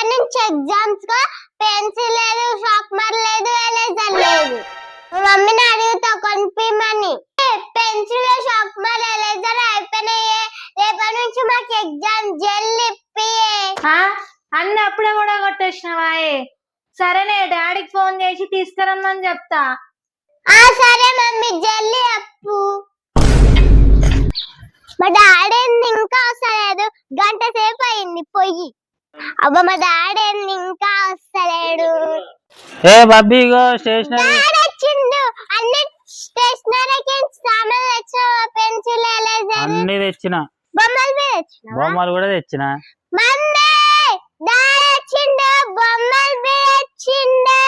రేపటి నుంచి ఎగ్జామ్స్ గా పెన్సిల్ లేదు, షార్ప్నర్ లేదు, ఎరేజర్ లేదు. మా మమ్మీని అడుగుతా కొనిపిమని. పెన్సిల్, షార్ప్నర్, ఎరేజర్ అయిపోయినాయి. రేపటి నుంచి మాకు ఎగ్జామ్ జల్లి అన్ని అప్పుడే కూడా కొట్టేసినవా? సరేనే, డాడీకి ఫోన్ చేసి తీసుకురమ్మని చెప్తా. సరే మమ్మీ, జల్లి అప్పు. మా డాడీ ఇంకా వస్తలేదు, గంట సేపు అయింది పోయి. అబ్బా మా డాడీ ఇంకా వస్తలేడు. డాడీ వచ్చిండు. అన్ని స్టేషనరీకి సామాన్లు తెచ్చా, పెన్సిల్, ఎరేజర్ అన్ని తెచ్చిన, బొమ్మలు కూడా తెచ్చిన. మమ్మీ డాడీ వచ్చిండు, బొమ్మలు తెచ్చిండు.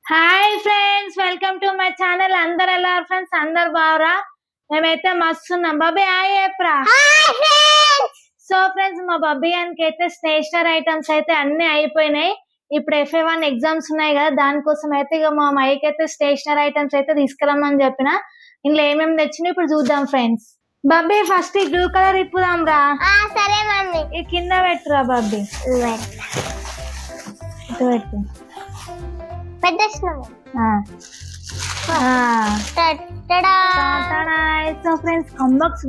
Hi friends, welcome to my channel. అందరు ఎలా ఫ్రెండ్స్? అందరు బాగురా? మేమైతే మస్తున్నాం. బాబీ హాయ్ చెప్పరా. సో ఫ్రెండ్స్, మా బబ్బియానికి అయితే స్టేషనరీ ఐటమ్స్ అయితే అన్ని అయిపోయినాయి. ఇప్పుడు FA1 ఎగ్జామ్స్ ఉన్నాయి కదా, దానికోసం అయితే ఇక మా మైక్ అయితే స్టేషనరీ ఐటమ్స్ అయితే తీసుకురమ్మని చెప్పిన. ఇంట్లో ఏమేమి తెచ్చినా ఇప్పుడు చూద్దాం ఫ్రెండ్స్. బబ్బీ ఫస్ట్ ఈ బ్లూ కలర్ ఇప్పుదాం రా. సరే మమ్మీ. ఈ కింద పెట్టురా బబ్బీ. పెట్టు. పెట్టేసినాము. సో ఫ్రెండ్స్, కంబాక్స్.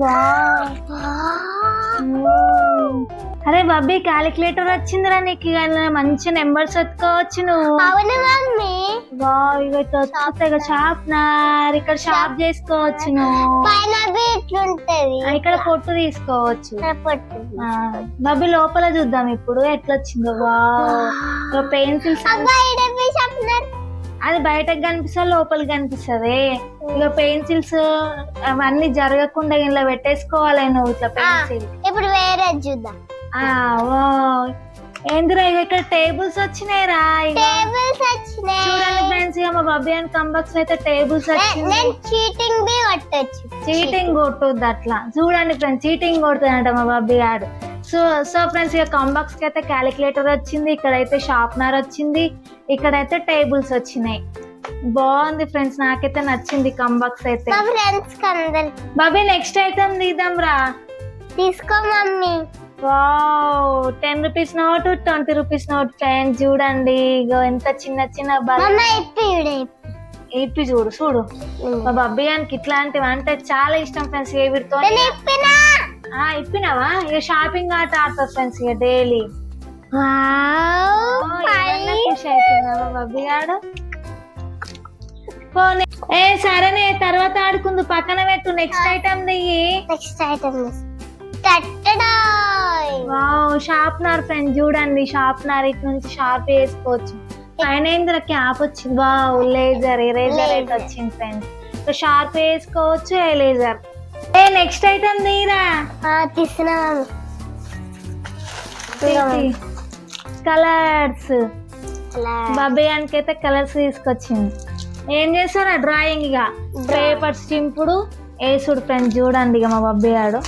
అరే బబ్బీ, క్యాలిక్యులేటర్ వచ్చిందిరా నీకు. మంచి నెంబర్స్ ఎత్తుకోవచ్చు నువ్వు. అవును మమ్మీ. షార్ప్నర్ ఇక్కడ షార్ప్ చేసుకోవచ్చు నువ్వు. పైన ఇట్లుంటది, ఇక్కడ పొట్టు తీసుకోవచ్చు. బబ్బీ లోపల చూద్దాం ఇప్పుడు ఎట్లా వచ్చిందో. పెన్సిల్స్ అది బయటకు కనిపిస్తా, లోపలికి కనిపిస్తుంది. ఇక పెన్సిల్స్ అవన్నీ జరగకుండా ఇలా పెట్టేసుకోవాలి నువ్వు ఇట్లా పెన్సిల్. ఇప్పుడు వేరే చూద్దాం. ఏందిరా ఇక్కడ టేబుల్స్ వచ్చినాయి రా. టేబుల్స్ వచ్చినాయి చూడండి ఫ్రెండ్స్, ఇక మా బబ్బీ అండ్ కంబాక్స్ అయితే టేబుల్స్ వచ్చినాయి. చీటింగ్ బి కొట్టొచ్చు. చీటింగ్ కొట్టొద్దు అట్లా. చూడండి ఫ్రెండ్స్, చీటింగ్ కొడుతుందంట మా బబ్బీ ఆడు. సో ఫ్రెండ్స్, ఇక కంబాక్స్ కి అయితే క్యాలిక్యులేటర్ వచ్చింది, ఇక్కడైతే షార్ప్నర్ వచ్చింది, ఇక్కడైతే టేబుల్స్ వచ్చినాయి. బాగుంది ఫ్రెండ్స్, నాకైతే నచ్చింది కంబాక్స్ అయితే. బబ్బీ నెక్స్ట్ ఐటమ్ తీద్దాం రా. తీసుకో mummy. Wow, 10 rupees note, 20 rupees note friends. చూడండి ఇగో ఎంత చిన్న చిన్న ఇప్పి చూడు చూడు. మా బబ్బీ గారికి ఇట్లాంటివి అంటే చాలా ఇష్టం ఫ్రెండ్స్. వీటితో ఇప్పినావా? ఇక షాపింగ్ ఆట ఆడతారు ఫ్రెండ్స్ ఇక డైలీ. ఖుషి అవుతుందా మా బబ్బీ గాడు? సరేనే, తర్వాత ఆడుకుందు. పక్కన పెట్టు. నెక్స్ట్ ఐటమ్ దిగి. Next item sharpener friends. చూడండి షార్ప్నర్ ఇటు నుంచి షార్ప్ వేసుకోవచ్చు. పైన ఇందులో క్యాప్ వచ్చింది. వావ్, లేజర్ ఎరేజర్ అయితే వచ్చింది ఫ్రెండ్స్. షార్ప్ వేసుకోవచ్చు, ఎరేజర్. నెక్స్ట్ ఐటమ్ తీరా. తీసినా కలర్స్. బబ్బియానికి అయితే కలర్స్ తీసుకొచ్చింది. ఏం చేస్తారా డ్రాయింగ్ ఇక పేపర్స్ చింపుడు వేసుడు ఫ్రెండ్స్. చూడండి ఇక మా బబ్బీ ఆడు.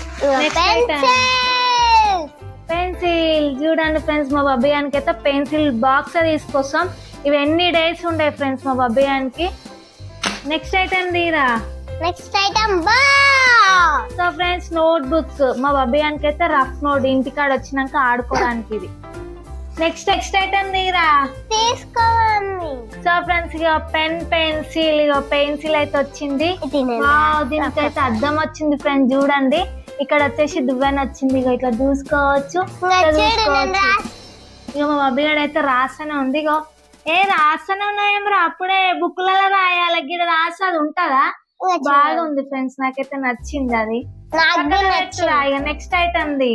పెన్సిల్. చూడండి ఫ్రెండ్స్, మా బబ్బియానికి అయితే పెన్సిల్ బాక్స్ తీసుకొస్తాం. ఇవి ఎన్ని డేస్ ఉండే ఫ్రెండ్స్ మా బబ్బియానికి. నెక్స్ట్ ఐటమ్ తీరా. Next item so friends, note books. మా బబ్బియానికి అయితే రఫ్ నోట్, ఇంటికాడ వచ్చినాక ఆడుకోవడానికి ఇది. నెక్స్ట్ ఐటమ్ తీరా. తీసుకోండి. సో ఫ్రెండ్స్, ఇక పెన్సిల్. ఇక పెన్సిల్ అయితే వచ్చింది. దీనికైతే అద్దం వచ్చింది ఫ్రెండ్స్. చూడండి ఇక్కడ వచ్చేసి దువ్వెన వచ్చింది. ఇక ఇట్లా చూసుకోవచ్చు. ఇక మా బబ్బీ గారు అయితే రాస్తూనే ఉంది. ఇగో రాస్తూనే ఉన్నాయేమరా, అప్పుడే బుక్లలో రాయాలి. గిడ రాసి అది ఉంటుందా? బాగా ఉంది ఫ్రెండ్స్, నాకైతే నచ్చింది అది. నెక్స్ట్ ఐటమ్ ది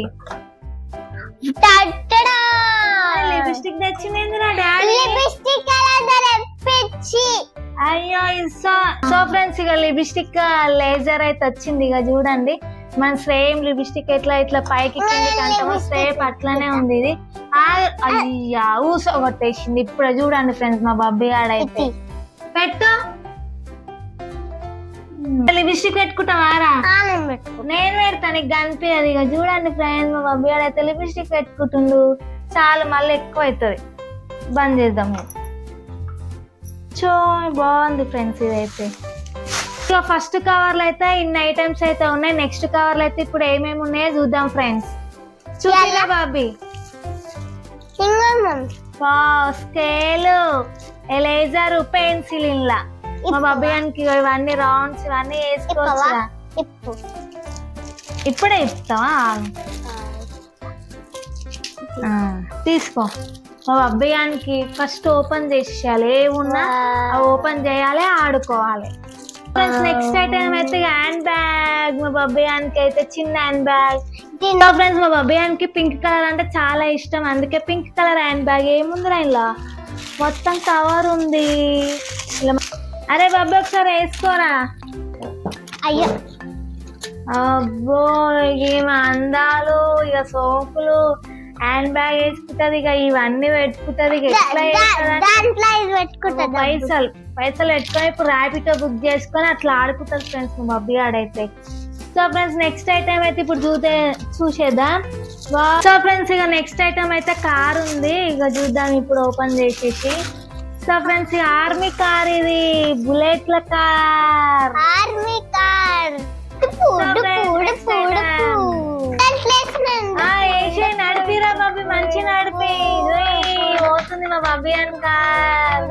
లిప్స్టిక్ తెచ్చింది డాడీ. అయ్యో. సో ఫ్రెండ్స్, ఇక లిప్స్టిక్ లేజర్ అయితే వచ్చింది. ఇక చూడండి మన సేమ్ లిప్స్టిక్ ఇట్లా పైకి కిందికి అంటామో సేమ్ అట్లానే ఉంది ఇది. అయ్యా, ఊసో కొట్టేసింది. ఇప్పుడు చూడండి ఫ్రెండ్స్, మా బబ్బీ ఆడైతే. పెట్టు. లిప్స్టిక్ పెట్టుకుంటావారా? నేను పెడతా, నీకు కనిపించదు. ఇక చూడండి ఫ్రెండ్స్, మా బబ్బీ ఆడైతే లిప్స్టిక్ పెట్టుకుంటుండు. చాలు, మళ్ళీ ఎక్కువ అవుతుంది. బంద్ చేద్దాం. బాగుంది ఫ్రెండ్స్ ఇదైతే. ఇక ఫస్ట్ కవర్లు అయితే ఇన్ని ఐటమ్స్ అయితే ఉన్నాయి. నెక్స్ట్ కవర్లు అయితే ఇప్పుడు ఏమేమి ఉన్నాయో చూద్దాం ఫ్రెండ్స్. చూడాలా బాబీ? సింగం స్కేల్, ఎలేజర్, పెన్సిల్ ఇలా మా బాబయ్యానికి ఇవన్నీ రౌండ్స్ ఇవన్నీ వేసుకోవచ్చు. ఇప్పు ఇప్పుడే ఇస్తావా? తీసుకో. మా బాబయ్యానికి ఫస్ట్ ఓపెన్ చేసేయాలి, ఏమున్నా ఓపెన్ చేయాలి, ఆడుకోవాలి. నెక్స్ట్ ఐటమ్ అయితే హ్యాండ్ బ్యాగ్. మా బాబయ్యానికి అయితే చిన్న హ్యాండ్ బ్యాగ్. ఫ్రెండ్స్ మా బాబయ్యానికి పింక్ కలర్ అంటే చాలా ఇష్టం, అందుకే పింక్ కలర్ హ్యాండ్ బ్యాగ్. ఏముందిరా ఇలా మొత్తం కవర్ ఉంది. అరే బాబాయ్ ఒకసారి వేసుకోరా. అయ్యో అబ్బో ఏమి అందాలు, ఇక సోపులు, హ్యాండ్ బ్యాగ్ వేసుకుంటది, ఇక ఇవన్నీ పెట్టుకుంటది. ఇక ఎట్లా పైసలు పెట్టుకొని ఇప్పుడు ర్యాపిడో బుక్ చేసుకొని అట్లా ఆడుకుంటారు ఫ్రెండ్స్ మా బబ్బీ ఆడైతే. సో ఫ్రెండ్స్ నెక్స్ట్ ఐటమ్ అయితే ఇప్పుడు చూసేద్దాం. సో ఫ్రెండ్స్ ఇక నెక్స్ట్ ఐటమ్ అయితే కార్ ఉంది, ఇక చూద్దాం ఇప్పుడు ఓపెన్ చేసేసి. సో ఫ్రెండ్స్ ఆర్మీ కార్, ఇది బుల్లెట్ల కార్. ఆర్మీ కార్ నడిపిరా బాబీ, మంచి నడిపి పోతుంది మా బాబీ అని కార్.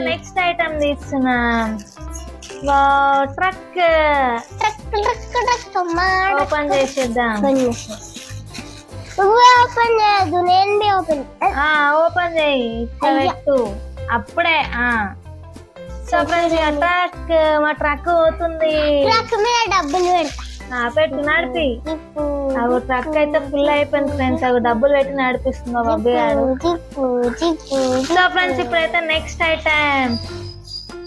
నెక్స్ట్ ఐటమ్ తీస్తున్నాం, ట్రక్. ఓపెన్ చేసేద్దాం. ఓపెన్ చేయదు, నేను ఓపెన్ ఓపెన్ చేయి పెట్టు అప్పుడే. సో ఫ్రెండ్స్ ట్రక్, మా ట్రక్ పోతుంది. ట్రక్ మీద డబ్బులు పెట్టు నడిపి. అవి ట్రక్ అయితే ఫుల్ అయిపోయింది ఫ్రెండ్స్, అవి డబ్బులు పెట్టి నడిపిస్తుంది మా బాబీ గారు. సో ఫ్రెండ్స్ ఇప్పుడైతే నెక్స్ట్ ఐటమ్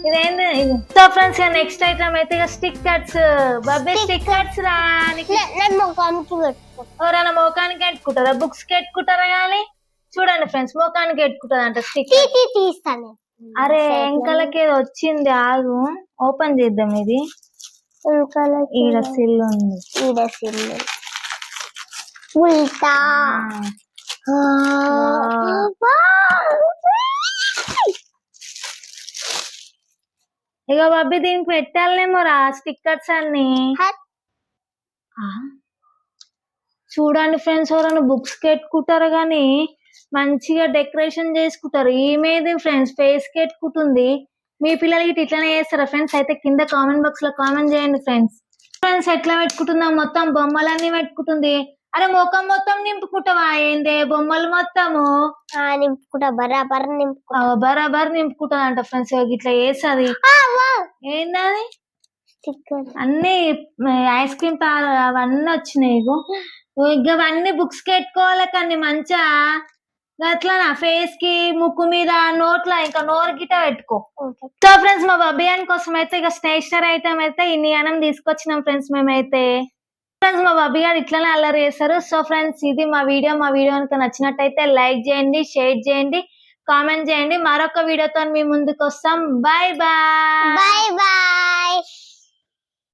ఇదేంటి. సో ఫ్రెండ్స్ నెక్స్ట్ ఐటమ్ అయితే ఇక స్టిక్కర్స్. బాబీ స్టిక్కర్స్ రా, ఎవరైనా మోకానికి పెట్టుకుంటారా, బుక్స్ కి పెట్టుకుంటారా? కానీ చూడండి ఫ్రెండ్స్ మోకానికి పెట్టుకుంటారు అంట స్టిక్కర్. తీస్తాను. అరే ఎంకలకి ఏదో వచ్చింది, ఆగు ఓపెన్ చేద్దాం. ఇది ఈడ సిల్ ఉంది, ఉల్టా. ఇక బాబీ దీనికి పెట్టాలనేమో రా స్టిక్కర్స్ అన్ని. చూడండి ఫ్రెండ్స్ ఎవరైనా బుక్స్ పెట్టుకుంటారు కానీ మంచిగా డెకరేషన్ చేసుకుంటారు. ఈమెది ఫ్రెండ్స్ ఫేస్ పెట్టుకుంటుంది. మీ పిల్లలకి ఇట్లానే చేస్తారా ఫ్రెండ్స్? అయితే కింద కామెంట్ బాక్స్ లో కామెంట్ చేయండి ఫ్రెండ్స్. ఫ్రెండ్స్ ఎట్లా పెట్టుకుంటుందా, మొత్తం బొమ్మలన్నీ పెట్టుకుంటుంది. అరే ముఖం మొత్తం నింపుకుంటావా ఏందే, బొమ్మలు మొత్తము నింపుకుంటా, బరాబర్ నింపుకుంటా అంట ఫ్రెండ్స్. ఇట్లా చేస్తుంది. ఏంటది అన్ని ఐస్ క్రీమ్ అవన్నీ వచ్చినాయి. ఇక అవన్నీ బుక్స్ పెట్టుకోవాలి కానీ మంచిగా అట్లా నా ఫేస్ కి, ముక్కు మీద, నోట్ల ఇంకా నోరు గిట పెట్టుకో. సో ఫ్రెండ్స్ మా బాబియాన్ కోసం అయితే ఇక స్టేషనరీ ఐటమ్ అయితే ఇన్ని అనం తీసుకొచ్చినాం ఫ్రెండ్స్ మేమైతే. ఫ్రెండ్స్ మా బాబీ గారు ఇట్లానే అల్లరి చేస్తారు. సో ఫ్రెండ్స్ ఇది మా వీడియో కనుక నచ్చినట్టయితే లైక్ చేయండి, షేర్ చేయండి, కామెంట్ చేయండి. మరొక వీడియోతో మీ ముందుకు వస్తాం. Bye bye.